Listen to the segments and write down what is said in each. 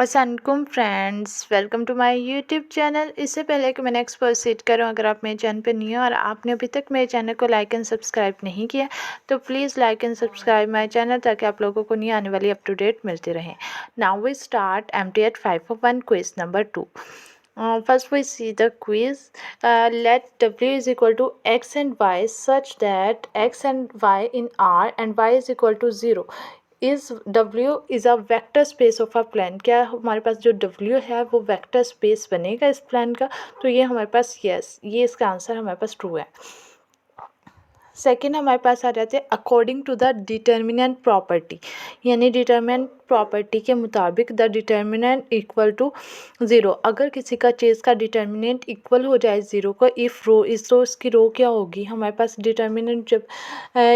अस्सलामुअलैकुम friends, welcome to my YouTube channel. इससे पहले कि मैं नेक्स्ट प्रोसीड करूं, अगर आप मेरे चैनल पर न्यू हो और आपने अभी तक मेरे चैनल को लाइक एंड सब्सक्राइब नहीं किया तो please like and subscribe my channel, ताकि आप लोगों को नई आने वाली अप टू डेट मिलती रहे। Now we start MTET 501 quiz number 2. First we see the quiz. Let W is equal to X and Y such that X and Y in R and Y is equal to 0. Is W is a vector space of a plan. क्या हमारे पास जो W है वो vector space बनेगा इस plan का? तो ये हमारे पास यस, ये इसका आंसर हमारे पास ट्रू है। सेकेंड हमारे पास आ जाते हैं according to the determinant property, यानी डिटर्मिनेंट प्रॉपर्टी के मुताबिक द डिटर्मिनेंट इक्वल टू 0। अगर किसी का चीज़ का डिटर्मिनेंट इक्वल हो जाए 0 को, इफ़ रो इस तो उसकी रो क्या होगी? हमारे पास डिटर्मिनेंट जब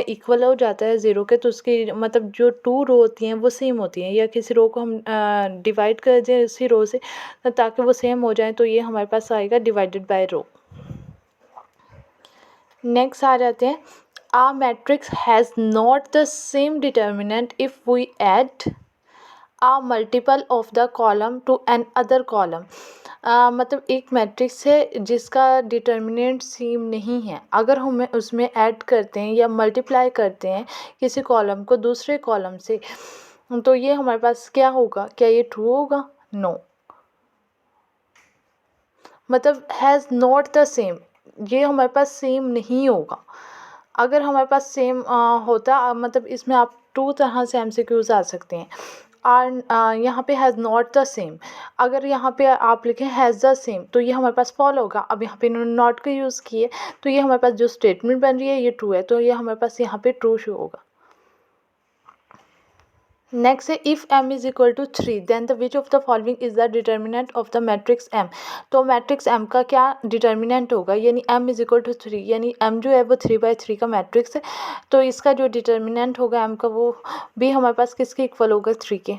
इक्वल हो जाता है 0 के, तो उसकी मतलब जो 2 रो होती हैं वो सेम होती हैं, या किसी रो को हम डिवाइड कर दें उसी रो से ताकि वो सेम हो जाए, तो ये हमारे पास आएगा डिवाइडेड बाय रो। नेक्स्ट आ जाते हैं a matrix has not the same determinant if we add a multiple of the column to an other column. मतलब एक मैट्रिक्स है जिसका डिटर्मिनेंट सेम नहीं है, अगर हम उसमें ऐड करते हैं या मल्टीप्लाई करते हैं किसी कॉलम को दूसरे कॉलम से, तो ये हमारे पास क्या होगा? क्या ये ट्रू होगा? नो। मतलब हैज़ नॉट द सेम, ये हमारे पास सेम नहीं होगा। अगर हमारे पास सेम होता, मतलब इसमें आप 2 तरह से MCQs आ सकते हैं। आर यहाँ पे हैज़ नॉट द सेम, अगर यहाँ पे आप लिखें हैज़ द सेम तो ये हमारे पास फॉल होगा। अब यहाँ पे इन्होंने नॉट का यूज़ किए तो ये हमारे पास जो स्टेटमेंट बन रही है ये ट्रू है, तो ये हमारे पास यहाँ पे ट्रू शो होगा। नेक्स्ट है if m is equal to 3 then the which of the following is the determinant of the matrix m। तो मैट्रिक्स m का क्या डिटर्मिनेंट होगा? यानी m इज इक्वल टू 3, यानी m जो है वो 3/3 का मैट्रिक्स है, तो इसका जो डिटर्मिनेंट होगा m का वो भी हमारे पास किसके इक्वल होगा? 3 के।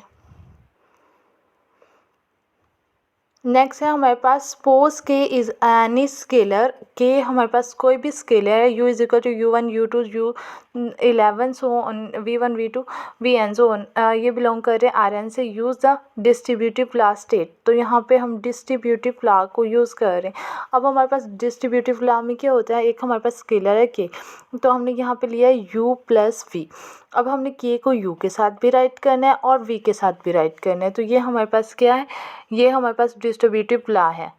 नेक्स्ट है हमारे पास suppose k is any scalar. के हमारे पास कोई भी स्केलर है, u is equal to u1 u2 u11 so v1 v2 vn so ये बिलोंग कर रहे हैं Rn से। Use the distributive law state, तो यहाँ पे हम डिस्ट्रीब्यूटिव लॉ को यूज़ कर रहे हैं। अब हमारे पास डिस्ट्रीब्यूटिव लॉ में क्या होता है? एक हमारे पास स्केलर है के, तो हमने यहाँ पे लिया है u प्लस v। अब हमने के को u के साथ भी राइट करना है और v के साथ भी राइट करना है, तो ये हमारे पास क्या है? ये हमारे पास डिस्ट्रीब्यूटिव लॉ है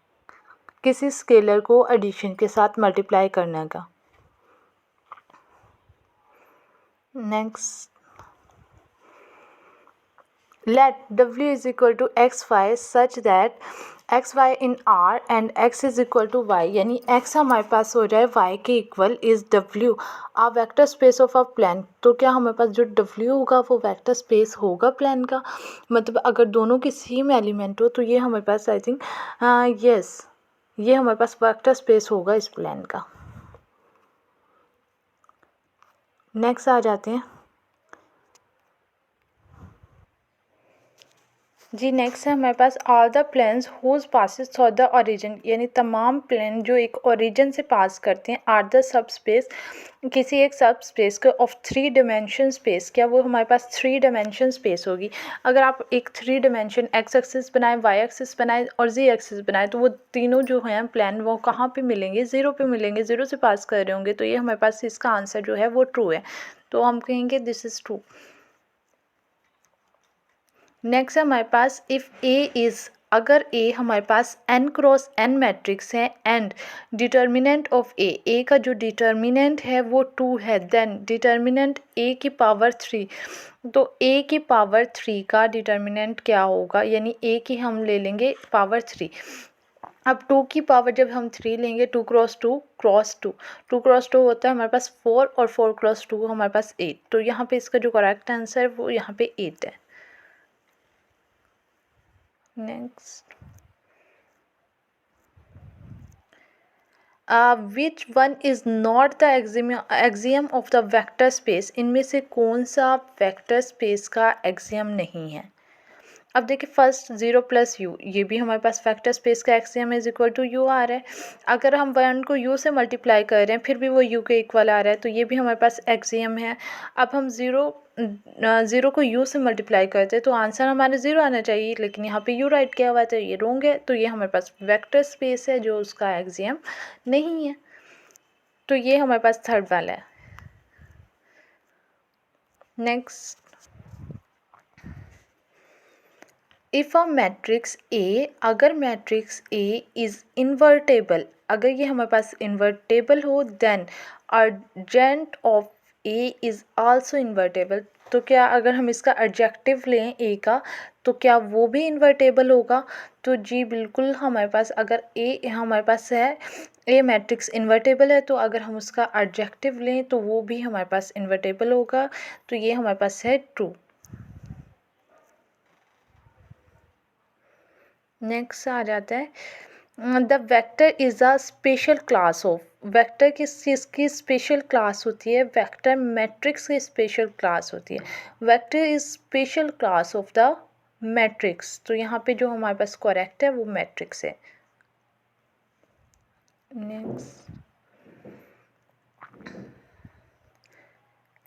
किसी स्केलर को एडिशन के साथ मल्टीप्लाई करने का। Next let W is equal to xy such that xy in R and x is equal to y, यानी x हमारे पास हो जाए y के equal is W a vector space of a plan. तो क्या हमारे पास जो W होगा वो वेक्टर स्पेस होगा प्लान का? मतलब अगर दोनों के सेम एलिमेंट हो तो ये हमारे पास आई थिंक यस, ये हमारे पास वेक्टर स्पेस होगा इस प्लान का। नेक्स्ट आ जाते हैं जी। नेक्स्ट है हमारे पास all the planes whose passes through the origin, यानी तमाम प्लेन जो एक ओरिजिन से पास करते हैं आर द सब स्पेस, किसी एक सब स्पेस को ऑफ 3 डायमेंशन स्पेस। क्या वो हमारे पास 3 डायमेंशन स्पेस होगी? अगर आप एक 3 डायमेंशन एक्स एक्सिस बनाए, वाई एक्सिस बनाए और जी एक्सिस बनाए, तो वो तीनों जो हैं प्लेन वो कहाँ पे मिलेंगे? 0 पे मिलेंगे, 0 से पास कर रहे होंगे, तो ये हमारे पास इसका आंसर जो है वो ट्रू है, तो हम कहेंगे दिस इज़ ट्रू। नेक्स्ट है हमारे पास इफ़ ए इज़, अगर ए हमारे पास n क्रॉस n मैट्रिक्स है एंड डिटर्मिनेंट ऑफ ए का जो डिटर्मिनेंट है वो 2 है, देन डिटर्मिनेंट a की पावर 3, तो a की पावर 3 का डिटर्मिनेंट क्या होगा? यानी a की हम ले लेंगे पावर 3। अब 2 की पावर जब हम 3 लेंगे, 2 क्रॉस 2 क्रॉस 2, 2 क्रॉस 2 होता है हमारे पास 4 और 4 क्रॉस 2 हमारे पास 8, तो यहाँ पे इसका जो करेक्ट आंसर है वो यहाँ पे 8 है। Next which one is not the axiom of the vector space, इनमें से कौन सा वेक्टर स्पेस का एक्सियम नहीं है? अब देखिए फर्स्ट 0 + u, ये भी हमारे पास वेक्टर स्पेस का axiom is equal to u आ रहा है। अगर हम 1 को u से मल्टीप्लाई कर रहे हैं फिर भी वो u के इक्वल आ रहा है, तो ये भी हमारे पास एक्सियम है। अब हम ज़ीरो को u से मल्टीप्लाई करते हैं तो आंसर हमारा 0 आना चाहिए, लेकिन यहाँ पे u राइट किया हुआ है तो ये रॉन्ग है। तो ये हमारे पास वेक्टर स्पेस है जो उसका एक्सियम नहीं है। तो ये हमारे पास थर्ड वाला है। Next, if a matrix A, अगर मैट्रिक्स ए इज़ इन्वर्टेबल, अगर ये हमारे पास इन्वर्टेबल हो, then adjoint of A is also invertible. तो क्या अगर हम इसका एडजेक्टिव लें ए का तो क्या वो भी इन्वर्टेबल होगा? तो जी बिल्कुल, हमारे पास अगर ए हमारे पास है, ए मैट्रिक्स इन्वर्टेबल है, तो अगर हम उसका एडजेक्टिव लें तो वो भी हमारे पास इन्वर्टेबल होगा। तो ये हमारे पास है ट्रू। नेक्स्ट आ जाता है the vector is a special class of, vector किस चीज़ की स्पेशल क्लास होती है? वेक्टर मैट्रिक्स की स्पेशल क्लास होती है। Vector is special class of the matrix. तो यहाँ पे जो हमारे पास करेक्ट है वो मैट्रिक्स है। Next,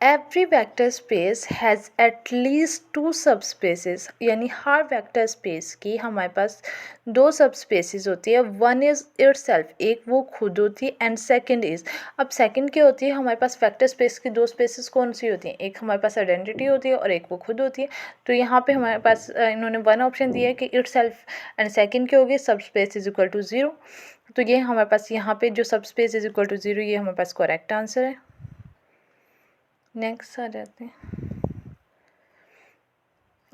every vector space has at least 2 सब स्पेसेस, यानी हर वेक्टर स्पेस की हमारे पास 2 सब स्पेसेस होती है। वन इज़ इटसेल्फ, एक वो खुद होती है, एंड सेकंड इज़, अब सेकंड क्या होती है? हमारे पास वेक्टर स्पेस की 2 स्पेसेस कौन सी होती हैं? एक हमारे पास आइडेंटिटी होती है और एक वो खुद होती है। तो यहाँ पे हमारे पास इन्होंने 1 ऑप्शन दिया है कि इटसेल्फ, एंड सेकंड क्या होगी? सब स्पेस इज इक्वल टू 0। तो ये हमारे पास यहाँ पे जो सब स्पेस इज इक्वल टू 0, ये हमारे पास करेक्ट आंसर है। नेक्स्ट आ जाते हैं।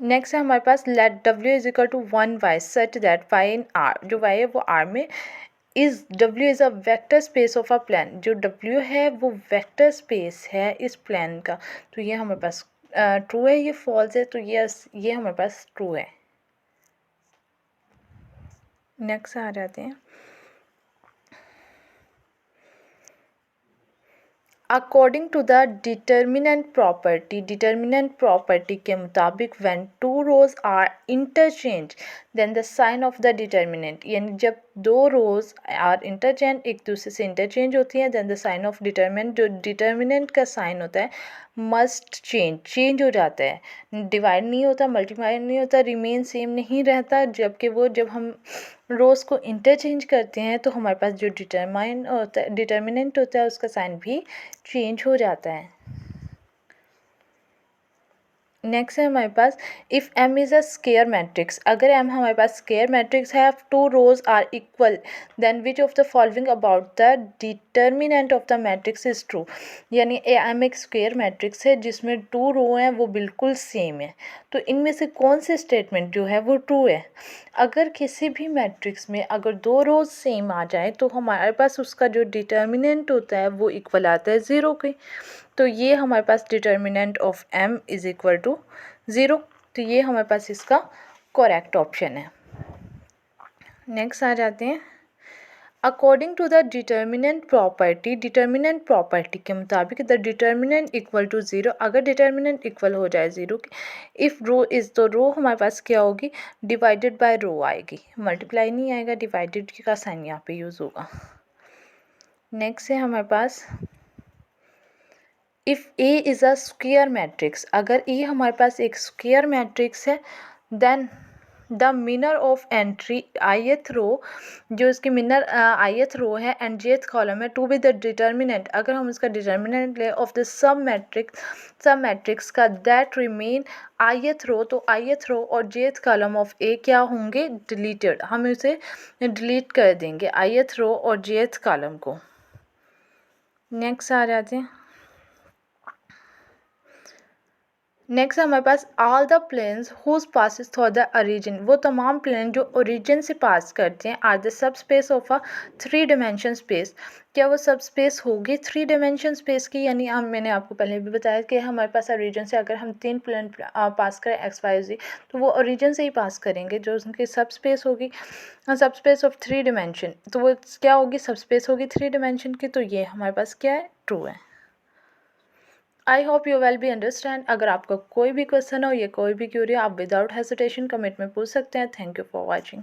नेक्स्ट है हमारे पास let W is equal to 1y such that y in R, जो y है वो R में, is W is a vector space of a plane, जो W है वो वेक्टर स्पेस है इस प्लान का। तो ये हमारे पास ट्रू है, ये फॉल्स है, तो ये हमारे पास ट्रू है। नेक्स्ट आ जाते हैं। According to the determinant property के मुताबिक when 2 rows are interchange then the sign of the determinant, यानी जब 2 रोज आर इंटरचेंज, एक दूसरे से इंटरचेंज होती हैं, then the sign of determinant, जो डिटर्मिनेंट का साइन होता है मस्ट चेंज हो जाता है। डिवाइड नहीं होता, मल्टीप्लाई नहीं होता, रिमेन सेम नहीं रहता, जबकि वो जब हम रोज़ को इंटरचेंज करते हैं तो हमारे पास जो डिटर्मिनेंट होता है उसका साइन भी चेंज हो जाता है। नेक्स्ट है हमारे पास if M is a square matrix, अगर M हमारे पास स्केयर मैट्रिक्स है, 2 rows are equal, then which of the following about the determinant of the matrix is true, यानी M एक स्केयर मैट्रिक्स है जिसमें 2 रो हैं वो बिल्कुल सेम है, तो इनमें से कौन से स्टेटमेंट जो है वो ट्रू है? अगर किसी भी मैट्रिक्स में अगर 2 रोज सेम आ जाए तो हमारे पास उसका जो डिटर्मिनेंट होता है वो इक्वल आता है 0 के। तो ये हमारे पास determinant of M is equal to 0, तो ये हमारे पास इसका करेक्ट ऑप्शन है। नेक्स्ट आ जाते हैं। According to the determinant property के मुताबिक द डिटर्मिनेंट इक्वल टू 0, अगर डिटर्मिनेंट इक्वल हो जाए 0 के, इफ़ रो इज़, तो रो हमारे पास क्या होगी? डिवाइडेड बाय रो आएगी, मल्टीप्लाई नहीं आएगा, डिवाइडेड का साइन यहाँ पे यूज़ होगा। नेक्स्ट है हमारे पास if A is a square matrix, अगर A हमारे पास एक स्क्वायर मैट्रिक्स है, then the minor of entry ith row, जो इसकी मिनर ith रो है एंड jth कॉलम है, टू बी द डिटर्मिनेंट, अगर हम इसका डिटर्मिनेंट ले ऑफ द सब मैट्रिक्स का दैट रिमेन ith रो, तो ith रो और jth कॉलम ऑफ A क्या होंगे? डिलीटेड, हम इसे डिलीट कर देंगे ith रो और jth कॉलम को। नेक्स्ट आ जाते हैं। नेक्स्ट हमारे पास all the planes whose passes through the origin, वो तमाम प्लेन जो ओरिजिन से पास करते हैं, are the subspace of a 3 dimension space, क्या वो सब स्पेस होगी 3 डायमेंशन स्पेस की? यानी मैंने आपको पहले भी बताया कि हमारे पास ओरिजिन से अगर हम 3 प्लेन पास करें XYZ, तो वो ओरिजिन से ही पास करेंगे, जो उनकी सब स्पेस होगी, सब स्पेस ऑफ 3 डायमेंशन, तो वो क्या होगी? सब स्पेस होगी 3 डायमेंशन की। तो ये हमारे पास क्या है? ट्रू है। I hope you well be understand. अगर आपका कोई भी क्वेश्चन हो या कोई भी क्यूरी, आप विदाउट हेजिटेशन कमेंट में पूछ सकते हैं। Thank you for watching.